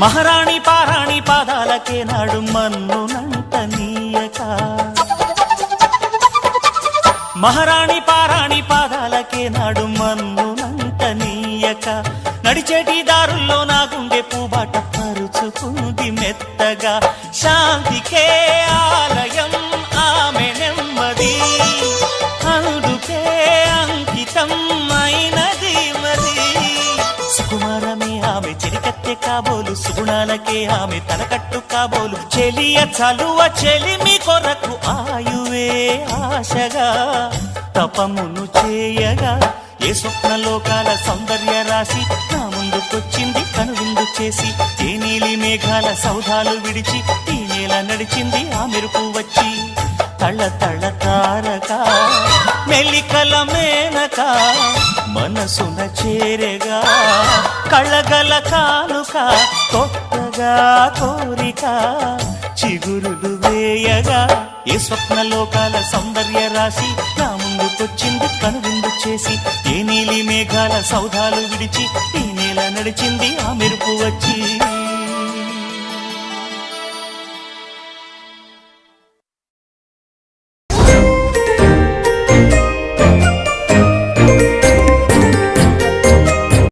మహారాణి పారాణి పాదాలకే నాడు మన్నునంట నీయక మహారాణి పారాణి పాదాలకే నాడు మన్నునంట నీయక నడిచేటి దారుల్లో నా గుండె పూబాట పరుచుకుంది మెత్తగా శాంతికే ఆలయం ఆమె నెమ్మది అందుకే అంకితం అయినది మరి సుకుమారమే ఆమె చెలికత్తె కాబోలు సుగుణాలకే ఆమె తలకట్టు కాబోలు చెలియ చలువ చెలిమి కొరకు ఆయువే ఆశగా తపమును చేయగా ఏ స్వప్నలోకాల సౌందర్య రాశి నా ముందుకొచ్చింది కనువిందు చేసి ఏ నీలి మేఘాల సౌధాలు విడిచి ఈ నేల నడిచింది ఆ మెరుపు వచ్చి తళ్ళ తళ్ళ తారక మెల్లికల మేనక మనసున చేరగా కళ్ళగల కానుక కొత్తగా కోరిక చిగురులు వేయగా ఏ స్వప్నలోకాల సౌందర్య రాశి నా ముందుకొచ్చింది కనువిందు చేసి ఏ నీలి మేఘాల సౌధాలు విడిచి ఈ నేల నడిచింది ఆ మెరుపు వచ్చి